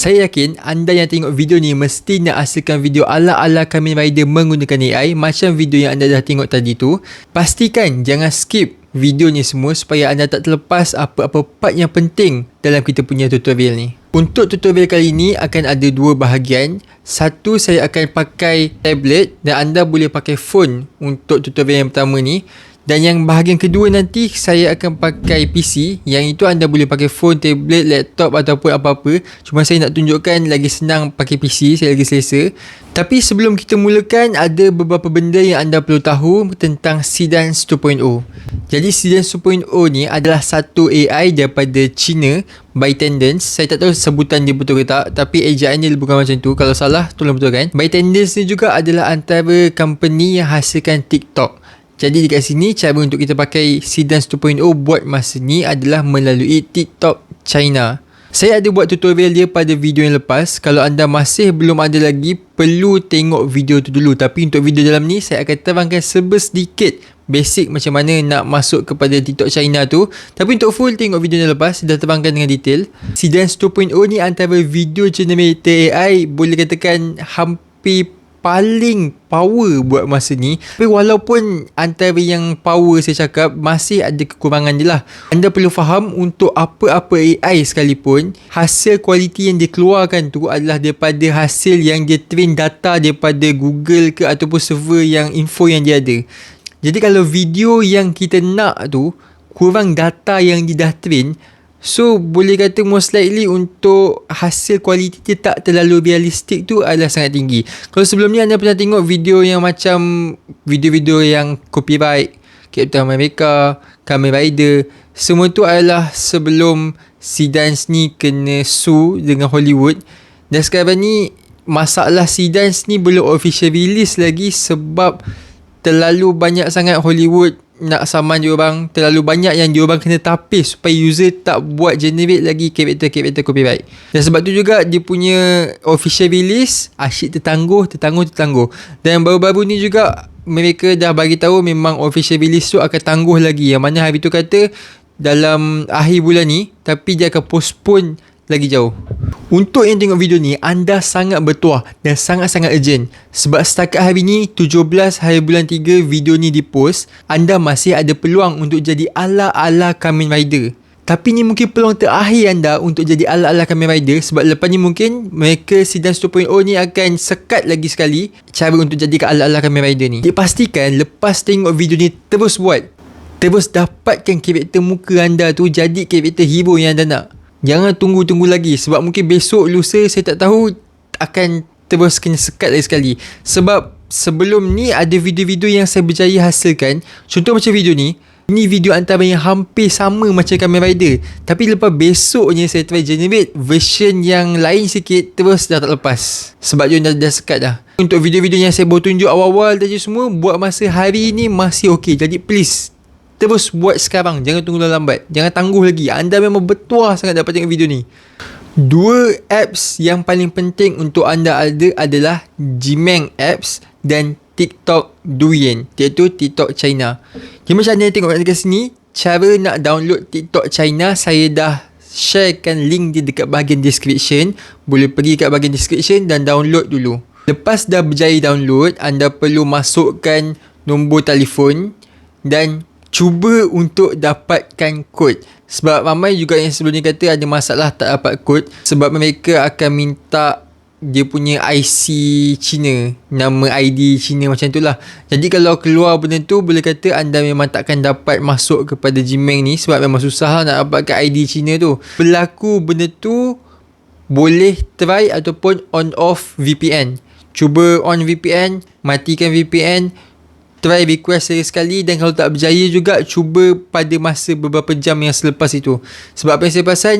Saya yakin anda yang tengok video ni mesti nak hasilkan video ala-ala Kamen Rider menggunakan AI macam video yang anda dah tengok tadi tu. Pastikan jangan skip video ni semua supaya anda tak terlepas apa-apa part yang penting dalam kita punya tutorial ni. Untuk tutorial kali ni akan ada dua bahagian. Satu, saya akan pakai tablet dan anda boleh pakai phone untuk tutorial yang pertama ni. Dan yang bahagian kedua nanti saya akan pakai PC. Yang itu anda boleh pakai phone, tablet, laptop ataupun apa-apa. Cuma saya nak tunjukkan lagi senang pakai PC, saya lagi selesa. Tapi sebelum kita mulakan, ada beberapa benda yang anda perlu tahu tentang Seedance 2.0. Jadi Seedance 2.0 ni adalah satu AI daripada China, ByteDance. Saya tak tahu sebutan dia betul ke tak, tapi ejaan dia bukan macam tu. Kalau salah, tolong betulkan. ByteDance ni juga adalah antara company yang hasilkan TikTok. Jadi dekat sini cara untuk kita pakai Seedance 2.0 buat masa ni adalah melalui TikTok China. Saya ada buat tutorial dia pada video yang lepas. Kalau anda masih belum ada lagi, perlu tengok video tu dulu. Tapi untuk video dalam ni saya akan terangkan sedikit basic macam mana nak masuk kepada TikTok China tu. Tapi untuk full tengok video yang lepas, dah terangkan dengan detail. Seedance 2.0 ni antara video generator AI boleh katakan hampir paling power buat masa ni. Tapi walaupun antara yang power saya cakap, masih ada kekurangan je lah. Anda perlu faham untuk apa-apa AI sekalipun, hasil kualiti yang dia keluarkan tu adalah daripada hasil yang dia train data daripada Google ke ataupun server yang info yang dia ada. Jadi kalau video yang kita nak tu kurang data yang dia dah train, so boleh kata most likely untuk hasil kualiti dia tak terlalu realistik tu adalah sangat tinggi. Kalau sebelum ni anda pernah tengok video yang macam video-video yang copyright, Captain America, Kamen Rider, semua tu adalah sebelum Seedance ni kena sue dengan Hollywood. Dan sekarang ni masalah Seedance ni belum official release lagi sebab terlalu banyak sangat Hollywood nak saman diorang, terlalu banyak yang diorang kena tapis supaya user tak buat generate lagi karakter-karakter copyright. Dan sebab tu juga dia punya official release asyik tertangguh. Dan baru-baru ni juga mereka dah bagi tahu memang official release tu akan tangguh lagi. Yang mana hari tu kata dalam akhir bulan ni, tapi dia akan postpone lagi jauh. Untuk yang tengok video ni, anda sangat bertuah dan sangat-sangat urgent. Sebab setakat hari ni, 17 hari bulan 3 video ni dipost, anda masih ada peluang untuk jadi ala-ala Kamen Rider. Tapi ni mungkin peluang terakhir anda untuk jadi ala-ala Kamen Rider. Sebab lepas ni mungkin mereka Seedance 2.0 ni akan sekat lagi sekali cara untuk jadi ala-ala Kamen Rider ni. Dipastikan lepas tengok video ni terus buat. Terus dapatkan karakter muka anda tu jadi karakter hero yang anda nak. Jangan tunggu-tunggu lagi sebab mungkin besok lusa saya tak tahu akan terus kena sekat lagi sekali. Sebab sebelum ni ada video-video yang saya berjaya hasilkan. Contoh macam video ni. Ini video antara yang hampir sama macam Kamen Rider. Tapi lepas besoknya saya try generate version yang lain sikit, terus dah tak lepas. Sebab dia dah sekat dah. Untuk video-video yang saya baru tunjuk awal-awal tadi semua, buat masa hari ni masih okey. Jadi please, terus buat sekarang. Jangan tunggu lambat. Jangan tangguh lagi. Anda memang bertuah sangat dapat tengok video ni. Dua apps yang paling penting untuk anda ada adalah Gmeng apps dan TikTok Douyin, iaitu TikTok China. Jadi macam anda tengok dekat sini, cara nak download TikTok China saya dah sharekan link dia dekat bahagian description. Boleh pergi kat bahagian description dan download dulu. Lepas dah berjaya download, anda perlu masukkan nombor telefon dan cuba untuk dapatkan kod. Sebab ramai juga yang sebelum ni kata ada masalah tak dapat kod. Sebab mereka akan minta dia punya IC Cina, nama ID Cina macam tu lah. Jadi kalau keluar benda tu, boleh kata anda memang takkan dapat masuk kepada Gmeng ni. Sebab memang susah lah nak dapatkan ID Cina tu. Berlaku benda tu, boleh try ataupun on off VPN. Cuba on VPN, matikan VPN, try request sekali, dan kalau tak berjaya juga cuba pada masa beberapa jam yang selepas itu. Sebab apa yang saya perasan,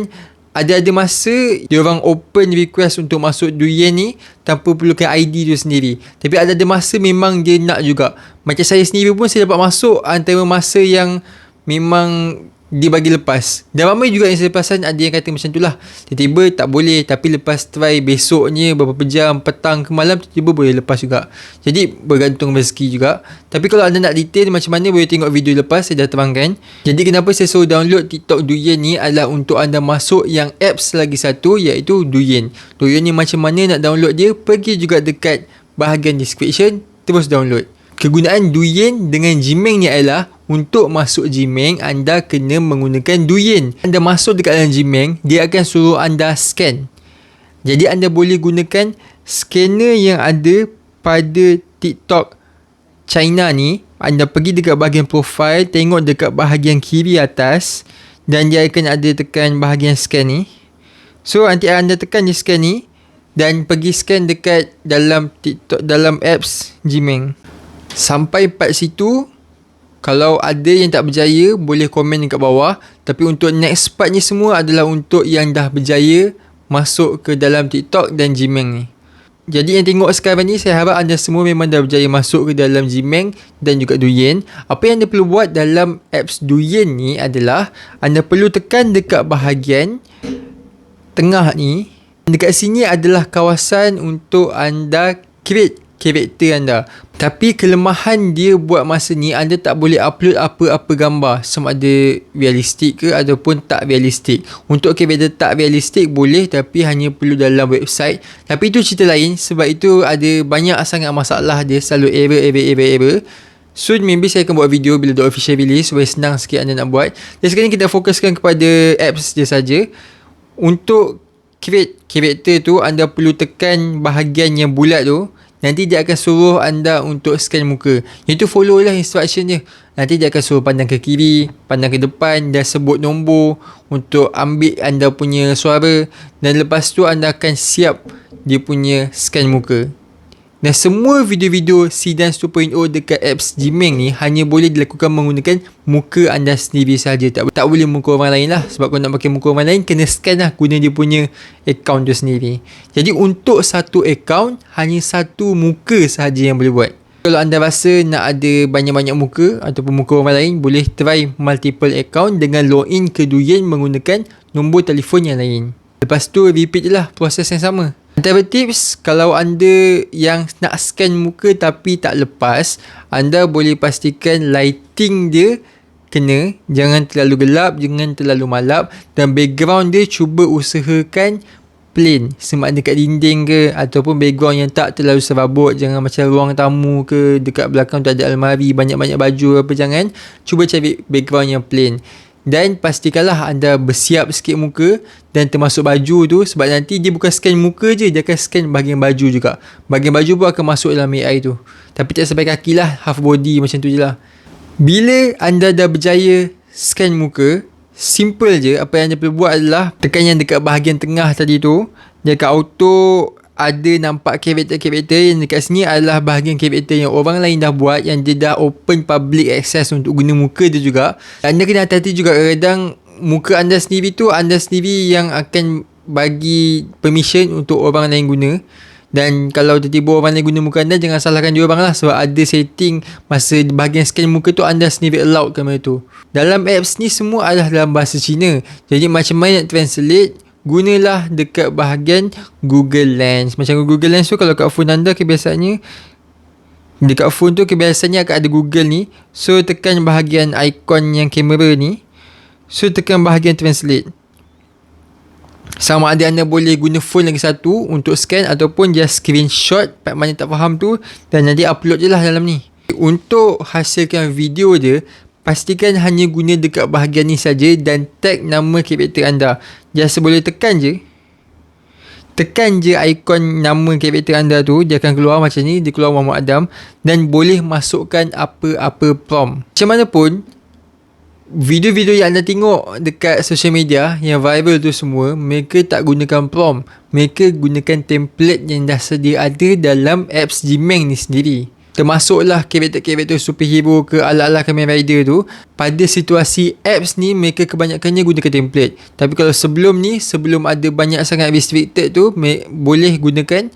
ada masa dia orang open request untuk masuk Douyin ni tanpa perlukan ID tu sendiri. Tapi ada masa memang dia nak juga. Macam saya sendiri pun saya dapat masuk antara masa yang memang dia bagi lepas. Dan ramai juga yang selepasan ada yang kata macam tu lah. Tiba-tiba tak boleh, tapi lepas try besoknya beberapa jam, petang ke malam, tiba-tiba boleh lepas juga. Jadi bergantung rezeki juga. Tapi kalau anda nak detail macam mana, boleh tengok video lepas, saya dah terangkan. Jadi kenapa saya suruh download TikTok Douyin ni adalah untuk anda masuk yang apps lagi satu, iaitu Douyin. Douyin ni macam mana nak download dia, pergi juga dekat bahagian description, terus download. Kegunaan Douyin dengan Gmeng ni adalah untuk masuk Gmeng, anda kena menggunakan Douyin. Anda masuk dekat dalam Gmeng, dia akan suruh anda scan. Jadi anda boleh gunakan scanner yang ada pada TikTok China ni. Anda pergi dekat bahagian profile, tengok dekat bahagian kiri atas, dan dia akan ada tekan bahagian scan ni. So nanti anda tekan je scan ni dan pergi scan dekat dalam TikTok, dalam apps Gmeng. Sampai part situ, kalau ada yang tak berjaya, boleh komen dekat bawah. Tapi untuk next part ni semua adalah untuk yang dah berjaya masuk ke dalam TikTok dan Gmeng ni. Jadi yang tengok sekarang ni, saya harap anda semua memang dah berjaya masuk ke dalam Gmeng dan juga Douyin. Apa yang anda perlu buat dalam apps Douyin ni adalah anda perlu tekan dekat bahagian tengah ni. Dekat sini adalah kawasan untuk anda create karakter anda. Tapi kelemahan dia buat masa ni, anda tak boleh upload apa-apa gambar, sama ada realistik ke ataupun tak realistik. Untuk karakter tak realistik boleh, tapi hanya perlu dalam website. Tapi itu cerita lain, sebab itu ada banyak sangat masalah, dia selalu error. Soon maybe saya akan buat video bila The Official release, supaya senang sikit anda nak buat. Dan sekarang kita fokuskan kepada apps je saja. Untuk create karakter tu, anda perlu tekan bahagian yang bulat tu. Nanti dia akan suruh anda untuk scan muka. Itu follow lah instruction dia. Nanti dia akan suruh pandang ke kiri, pandang ke depan dan sebut nombor untuk ambil anda punya suara. Dan lepas tu anda akan siap dia punya scan muka. Dan semua video-video C-Dance 2.0 dekat apps Gmeng ni hanya boleh dilakukan menggunakan muka anda sendiri saja. Tak boleh muka orang lain lah. Sebab kalau nak pakai muka orang lain, kena scan lah guna dia punya account tu sendiri. Jadi untuk satu account, hanya satu muka sahaja yang boleh buat. Kalau anda rasa nak ada banyak-banyak muka ataupun muka orang lain, boleh try multiple account dengan login ke Douyin menggunakan nombor telefon yang lain. Lepas tu repeat je lah proses yang sama. Antara tips, kalau anda yang nak scan muka tapi tak lepas, anda boleh pastikan lighting dia kena. Jangan terlalu gelap, jangan terlalu malap. Dan background dia cuba usahakan plain, sama ada dekat dinding ke ataupun background yang tak terlalu serabut. Jangan macam ruang tamu ke, dekat belakang tu ada almari, banyak-banyak baju apa, jangan. Cuba cari background yang plain. Dan pastikanlah anda bersiap sikit muka dan termasuk baju tu, sebab nanti dia bukan scan muka je, dia akan scan bahagian baju juga. Bahagian baju pun akan masuk dalam AI tu. Tapi tak sampai kaki lah, half body macam tu je lah. Bila anda dah berjaya scan muka, simple je. Apa yang anda perlu buat adalah tekan yang dekat bahagian tengah tadi tu. Dekat auto ada nampak karakter-karakter yang dekat sini adalah bahagian karakter yang orang lain dah buat, yang dia dah open public access untuk guna muka dia juga. Anda kena hati-hati juga, kadang muka anda sendiri tu anda sendiri yang akan bagi permission untuk orang lain guna. Dan kalau tiba-tiba orang lain guna muka anda, jangan salahkan dia orang lah, sebab ada setting masa bahagian scan muka tu anda sendiri allowed kamera tu. Dalam apps ni semua adalah dalam bahasa Cina. Jadi macam mana nak translate, gunalah dekat bahagian Google Lens. Macam Google Lens tu, kalau kat phone anda kebiasaannya, dekat phone tu kebiasaannya akan ada Google ni. So tekan bahagian ikon yang kamera ni. So tekan bahagian translate. Sama ada anda boleh guna phone lagi satu untuk scan ataupun just screenshot part mana tak faham tu dan nanti upload je lah dalam ni. Untuk hasilkan video dia, pastikan hanya guna dekat bahagian ni saja dan tag nama karakter anda. Just boleh tekan je. Tekan je ikon nama karakter anda tu, dia akan keluar macam ni, dia keluar Muhammad Adam, dan boleh masukkan apa-apa prompt. Macam mana pun, video-video yang anda tengok dekat social media yang viral tu semua, mereka tak gunakan prompt. Mereka gunakan template yang dah sedia ada dalam apps Gmeng ni sendiri. Termasuklah karakter-karakter superhero ke ala-ala Kamen Rider tu. Pada situasi apps ni, mereka kebanyakannya gunakan template. Tapi kalau sebelum ni, sebelum ada banyak sangat restricted tu, boleh gunakan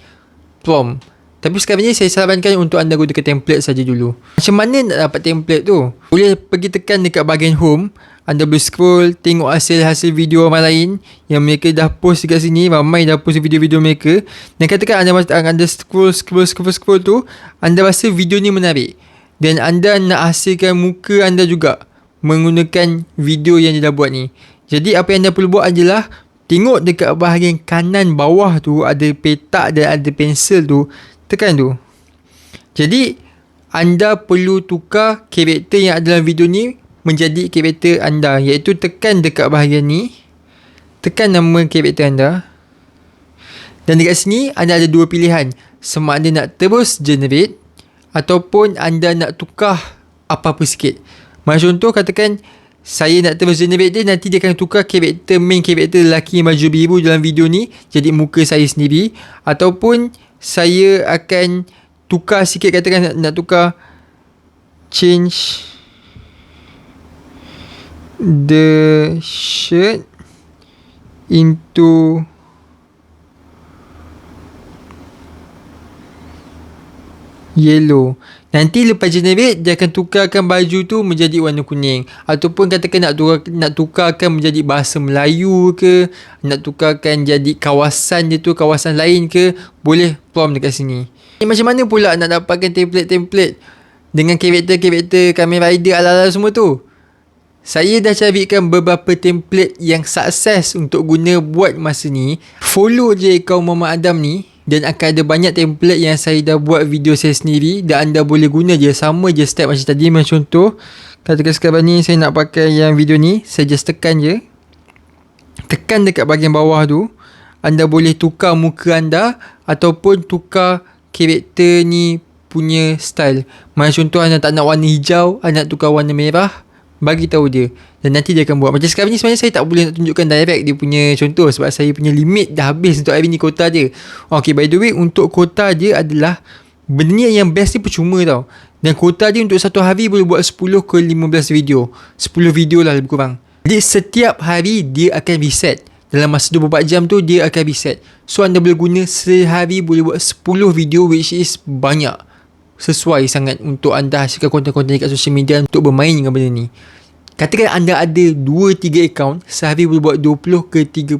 prompt. Tapi sekarang ni saya sarankan untuk anda gunakan template saja dulu. Macam mana nak dapat template tu? Boleh pergi tekan dekat bahagian home. anda boleh scroll, tengok hasil-hasil video orang lain yang mereka dah post dekat sini. Ramai dah post video-video mereka. Dan katakan anda scroll tu, anda rasa video ni menarik dan anda nak hasilkan muka anda juga menggunakan video yang dia dah buat ni. Jadi apa yang anda perlu buat adalah tengok dekat bahagian kanan bawah tu ada petak dan ada pensel tu. Tekan tu. Jadi anda perlu tukar karakter yang ada dalam video ni menjadi karakter anda, iaitu tekan dekat bahagian ni, tekan nama karakter anda, dan dekat sini anda ada dua pilihan, sama ada nak terus generate ataupun anda nak tukar apa-apa sikit. Macam contoh, katakan saya nak terus generate dia, nanti dia akan tukar main karakter lelaki yang baju biru dalam video ni jadi muka saya sendiri, ataupun saya akan tukar sikit, katakan nak tukar change the shirt into yellow. Nanti lepas generate, dia akan tukarkan baju tu menjadi warna kuning. Ataupun katakan nak tukarkan menjadi bahasa Melayu ke, nak tukarkan jadi kawasan dia tu kawasan lain ke, boleh prompt dekat sini. Macam mana pula nak dapatkan template-template dengan karakter-karakter Kamen Rider ala-ala semua tu? Saya dah carikan beberapa template yang sukses untuk guna buat masa ni. Follow je akaun Mama Adam ni dan akan ada banyak template yang saya dah buat video saya sendiri dan anda boleh guna je, sama je step macam tadi. Macam contoh, katakan sekarang ni saya nak pakai yang video ni, saya just tekan je. Tekan dekat bahagian bawah tu, anda boleh tukar muka anda ataupun tukar karakter ni punya style. Macam contoh, anda tak nak warna hijau, anda nak tukar warna merah, bagi tahu dia dan nanti dia akan buat. Macam sekarang ni sebenarnya saya tak boleh nak tunjukkan direct dia punya contoh sebab saya punya limit dah habis untuk hari ni, kota dia. Okay, by the way, untuk kota dia adalah benda ni yang best ni percuma tau. Dan kota dia untuk satu hari boleh buat 10 ke 15 video. 10 video lah lebih kurang. Jadi setiap hari dia akan reset. Dalam masa 24 jam tu dia akan reset. So anda boleh guna sehari boleh buat 10 video, which is banyak. Sesuai sangat untuk anda hasilkan konten-konten dekat social media untuk bermain dengan benda ni. Katakan anda ada 2-3 akaun, sehari boleh buat 20 ke 30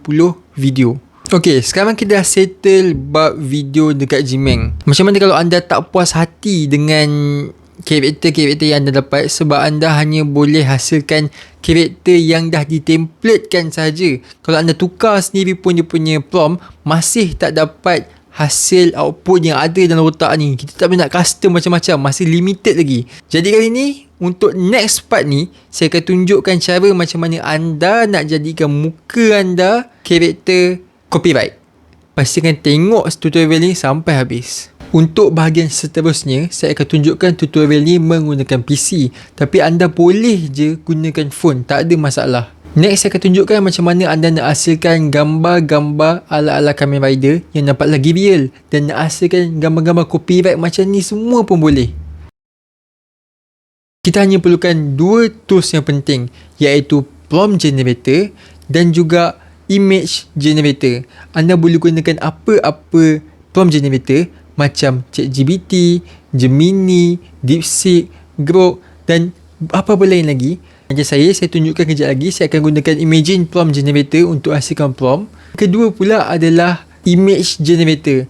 video. Okay, sekarang kita dah settle bab video dekat Gmeng. Macam mana kalau anda tak puas hati dengan karakter-karakter yang anda dapat sebab anda hanya boleh hasilkan karakter yang dah ditemplatekan saja. Kalau anda tukar sendiri pun dia punya prompt, masih tak dapat hasil output yang ada dalam otak ni. Kita tak boleh nak custom macam-macam, masih limited lagi. Jadi kali ni, untuk next part ni, saya akan tunjukkan cara macam mana anda nak jadikan muka anda karakter copyright. Pastikan tengok tutorial ni sampai habis. Untuk bahagian seterusnya, saya akan tunjukkan tutorial ni menggunakan PC. Tapi anda boleh je gunakan phone, tak ada masalah. Next, saya akan tunjukkan macam mana anda nak hasilkan gambar-gambar ala-ala Kamen Rider yang nampak lagi real. Dan nak hasilkan gambar-gambar copyright macam ni semua pun boleh. Kita hanya perlukan dua tools yang penting, iaitu prompt generator dan juga image generator. Anda boleh gunakan apa-apa prompt generator macam ChatGPT, Gemini, DeepSeek, Grok dan apa-apa lain lagi. Macam saya tunjukkan kejap lagi. Saya akan gunakan Imagine Prompt Generator untuk hasilkan prompt. Kedua pula adalah Image Generator.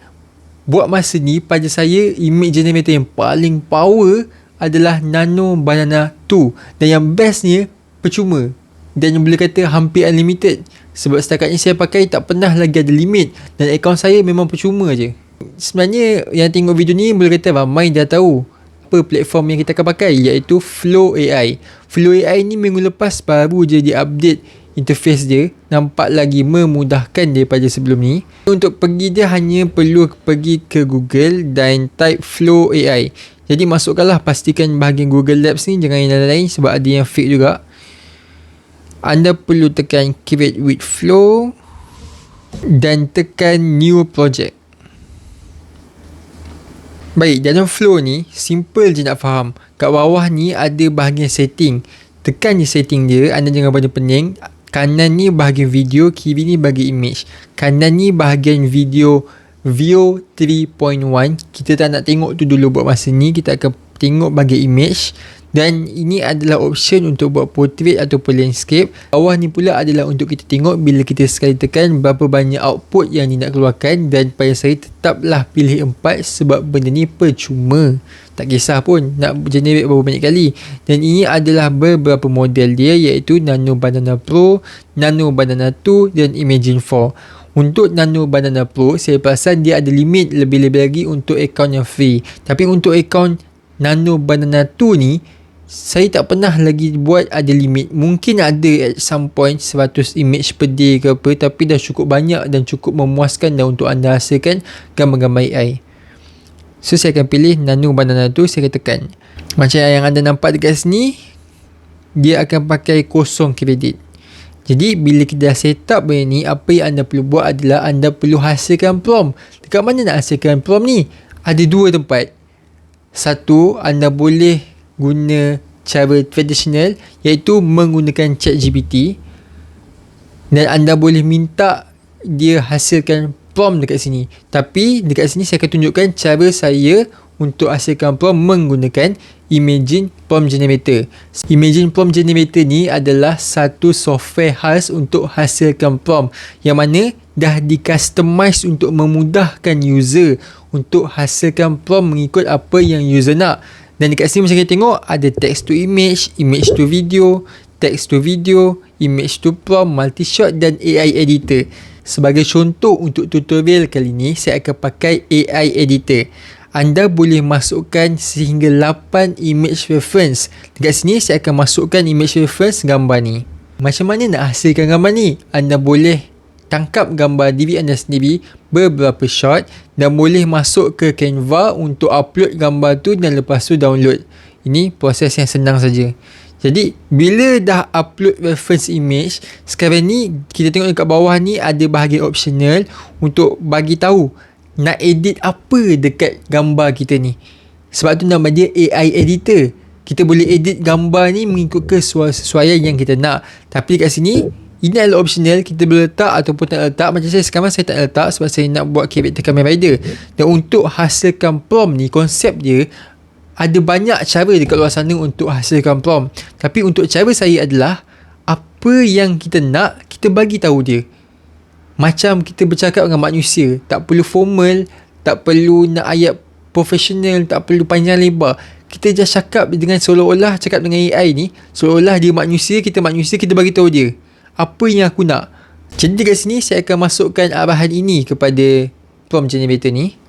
Buat masa ni, pada saya, Image Generator yang paling power adalah Nano Banana 2. Dan yang bestnya, percuma. Dan yang boleh kata hampir unlimited. Sebab setakat ni saya pakai tak pernah lagi ada limit. Dan akaun saya memang percuma je. Sebenarnya, yang tengok video ni boleh kata ramai dah tahu apa platform yang kita akan pakai, iaitu Flow AI. Flow AI ni minggu lepas baru je di-update interface dia, nampak lagi memudahkan daripada sebelum ni. Untuk pergi dia hanya perlu pergi ke Google dan type Flow AI. Jadi masukkanlah, pastikan bahagian Google Labs ni, jangan yang lain-lain sebab ada yang fake juga. Anda perlu tekan Create with Flow dan tekan New Project. Baik, dalam Flow ni, simple je nak faham. Kat bawah ni ada bahagian setting. Tekan je setting dia, anda jangan banyak pening. Kanan ni bahagian video, kiri ni bahagian image. Kanan ni bahagian video View 3.1. Kita tak nak tengok tu dulu buat masa ni. Kita akan tengok bahagian image. Dan ini adalah option untuk buat portrait ataupun landscape. Bawah ni pula adalah untuk kita tengok bila kita sekali tekan berapa banyak output yang ni nak keluarkan. Dan pada saya tetaplah pilih 4 sebab benda ni percuma. Tak kisah pun nak generate berapa banyak kali. Dan ini adalah beberapa model dia, iaitu Nano Banana Pro, Nano Banana 2 dan Imagen 4. Untuk Nano Banana Pro, saya perasan dia ada limit lebih-lebih lagi untuk akaun yang free. Tapi untuk akaun Nano Banana 2 ni, saya tak pernah lagi buat ada limit. Mungkin ada at some point 100 image per day ke apa, tapi dah cukup banyak dan cukup memuaskan dah untuk anda hasilkan gambar-gambar AI. So saya akan pilih Nano Banana 2, saya akan tekan. Macam yang anda nampak dekat sini, dia akan pakai kosong kredit. Jadi bila kita dah set up benda ni, apa yang anda perlu buat adalah anda perlu hasilkan prompt. Dekat mana nak hasilkan prompt ni? Ada 2 tempat. Satu, anda boleh guna cara tradisional, iaitu menggunakan ChatGPT, dan anda boleh minta dia hasilkan prompt dekat sini. Tapi dekat sini saya akan tunjukkan cara saya untuk hasilkan prompt menggunakan Imagen Prompt Generator. Imagen Prompt Generator ni adalah satu software khas untuk hasilkan prompt, yang mana dah di-customize untuk memudahkan user untuk hasilkan prompt mengikut apa yang user nak. Dan dekat sini macam kita tengok, ada text to image, image to video, text to video, image to prompt, multi-shot dan AI editor. Sebagai contoh untuk tutorial kali ni, saya akan pakai AI editor. Anda boleh masukkan sehingga 8 image reference. Dekat sini saya akan masukkan image reference gambar ni. Macam mana nak hasilkan gambar ni? Anda boleh tangkap gambar diri anda sendiri beberapa shot dan boleh masuk ke Canva untuk upload gambar tu dan lepas tu download. Ini proses yang senang saja. Jadi bila dah upload reference image, sekarang ni kita tengok dekat bawah ni ada bahagian optional untuk bagi tahu nak edit apa dekat gambar kita ni. Sebab tu nama dia AI editor. Kita boleh edit gambar ni mengikut kesesuaian yang kita nak. Tapi dekat sini, ini adalah optional, kita boleh letak ataupun tak letak. Macam saya sekarang, saya tak letak sebab saya nak buat character Kamen Rider. Dan untuk hasilkan prompt ni, konsep dia ada banyak cara dekat luar sana untuk hasilkan prompt. Tapi untuk cara saya adalah, apa yang kita nak, kita bagi tahu dia. Macam kita bercakap dengan manusia, tak perlu formal, tak perlu nak ayat profesional, tak perlu panjang lebar. Kita just cakap dengan seolah-olah cakap dengan AI ni, seolah-olah dia manusia, kita bagi tahu dia apa yang aku nak. Jadi dekat sini saya akan masukkan arahan ini kepada prompt generator ni.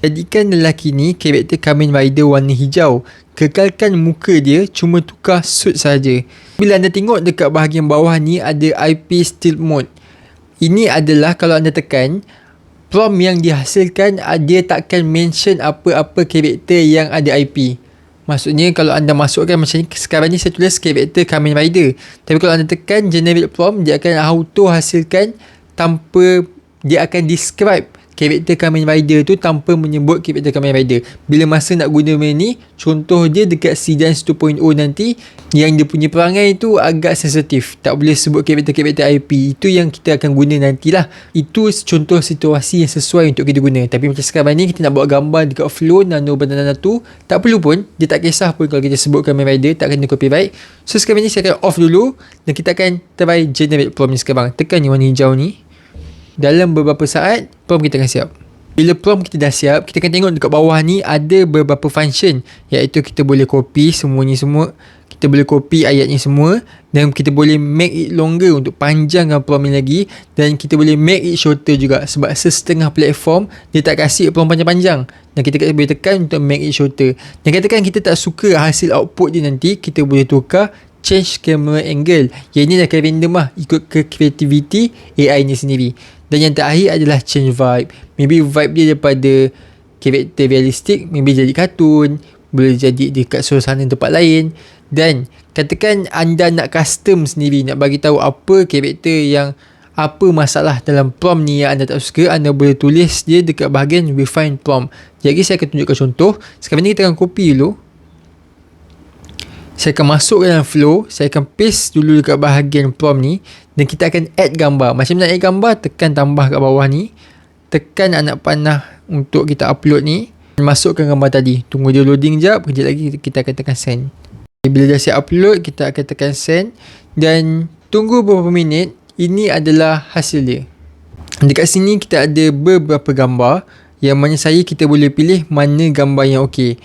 Jadikan lelaki ni karakter Kamen Rider warna hijau. Kekalkan muka dia, cuma tukar suit saja. Bila anda tengok dekat bahagian bawah ni ada IP Stealth Mode. Ini adalah kalau anda tekan, prompt yang dihasilkan dia takkan mention apa-apa karakter yang ada IP. Maksudnya kalau anda masukkan macam ni, sekarang ni saya tulis karakter Kamen Rider. Tapi kalau anda tekan generate prompt, dia akan auto hasilkan tanpa, dia akan describe karakter Kamen Rider tu tanpa menyebut karakter Kamen Rider. Bila masa nak guna benda ni, contoh dia dekat Seedance 2.0 nanti, yang dia punya perangai tu agak sensitif, tak boleh sebut karakter-karakter IP. Itu yang kita akan guna nantilah. Itu contoh situasi yang sesuai untuk kita guna. Tapi macam sekarang ni, kita nak buat gambar dekat Flow Nano Banana 2, tak perlu pun, dia tak kisah pun kalau kita sebut Kamen Rider, tak kena copyright. So sekarang ni saya akan off dulu dan kita akan try generate prompt ni sekarang. Tekan yang warna hijau ni. Dalam beberapa saat, prompt kita akan siap. Bila prompt kita dah siap, kita akan tengok dekat bawah ni ada beberapa function, iaitu kita boleh copy semua, kita boleh copy ayat ni semua, dan kita boleh make it longer untuk panjangkan prompt ni lagi, dan kita boleh make it shorter juga sebab setengah platform dia tak kasih prompt panjang-panjang, dan kita boleh tekan untuk make it shorter. Dan katakan kita tak suka hasil output dia nanti, kita boleh tukar change camera angle, yang ini akan random lah ikut ke creativity AI ni sendiri. Dan yang terakhir adalah change vibe. Maybe vibe dia daripada karakter realistik, maybe jadi kartun, boleh jadi dekat suasana tempat lain. Dan katakan anda nak custom sendiri, nak bagi tahu apa karakter yang, apa masalah dalam prompt ni yang anda tak suka, anda boleh tulis dia dekat bahagian refine prompt. Jadi saya akan tunjukkan contoh. Sekarang ni kita akan copy dulu. Saya akan masuk ke dalam Flow, saya akan paste dulu dekat bahagian prompt ni, dan kita akan add gambar. Macam nak add gambar, tekan tambah kat bawah ni, tekan anak panah untuk kita upload ni, masukkan gambar tadi. Tunggu dia loading jap, kejap lagi kita akan tekan send. Bila dah siap upload, kita akan tekan send dan tunggu beberapa minit. Ini adalah hasil dia. Dekat sini kita ada beberapa gambar yang mana kita boleh pilih mana gambar yang okey.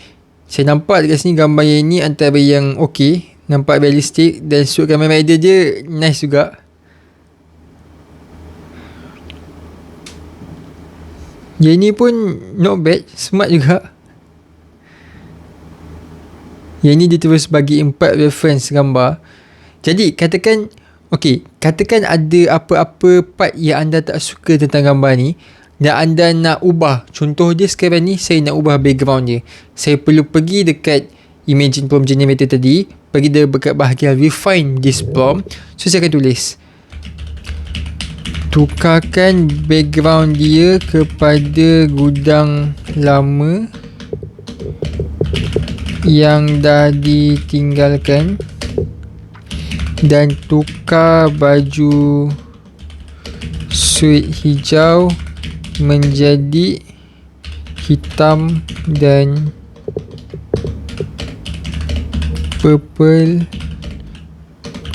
Saya nampak dekat sini gambar yang ini antara yang okey, nampak realistik dan sud Kamen Rider dia nice juga. Yang ni pun not bad, smart juga. Yang ni dia terus bagi 4 reference gambar. Jadi katakan ada apa-apa part yang anda tak suka tentang gambar ni dan anda nak ubah. Contoh dia sekarang ni, saya nak ubah background dia. Saya perlu pergi dekat Imagine Prompt Generator tadi, pergi dekat bahagian Refine this prompt. So saya akan tulis, tukarkan background dia kepada gudang lama yang dah ditinggalkan dan tukar baju suit hijau menjadi hitam dan purple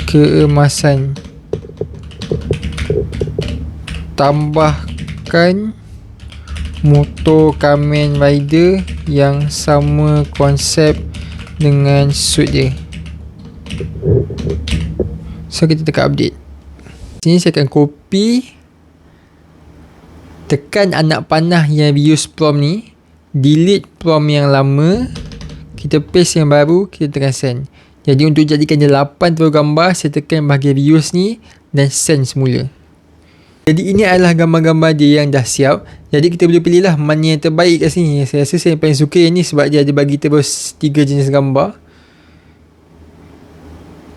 keemasan. Tambahkan motor Kamen Rider yang sama konsep dengan suit dia. So kita tekan update. Sini saya akan copy, tekan anak panah yang reuse prompt ni, delete prompt yang lama, kita paste yang baru, kita tekan send. Jadi untuk jadikan dia 8 terus gambar, saya tekan bahagian reuse ni dan send semula. Jadi ini adalah gambar-gambar dia yang dah siap. Jadi kita boleh pilih lah mana yang terbaik kat sini. Saya rasa saya paling suka yang ni sebab dia ada bagi terus 3 jenis gambar.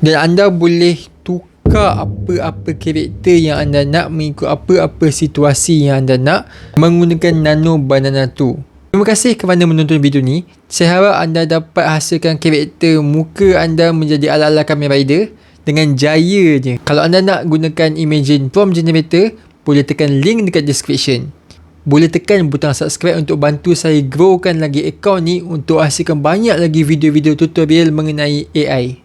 Dan anda boleh tukar apa-apa karakter yang anda nak mengikut apa-apa situasi yang anda nak menggunakan Nano Banana 2. Terima kasih kerana menonton video ni. Saya harap anda dapat hasilkan karakter muka anda menjadi ala-ala Kamen Rider dengan jaya je. Kalau anda nak gunakan Imagine Prompt Generator, boleh tekan link dekat description. Boleh tekan butang subscribe untuk bantu saya growkan lagi akaun ni untuk hasilkan banyak lagi video-video tutorial mengenai AI.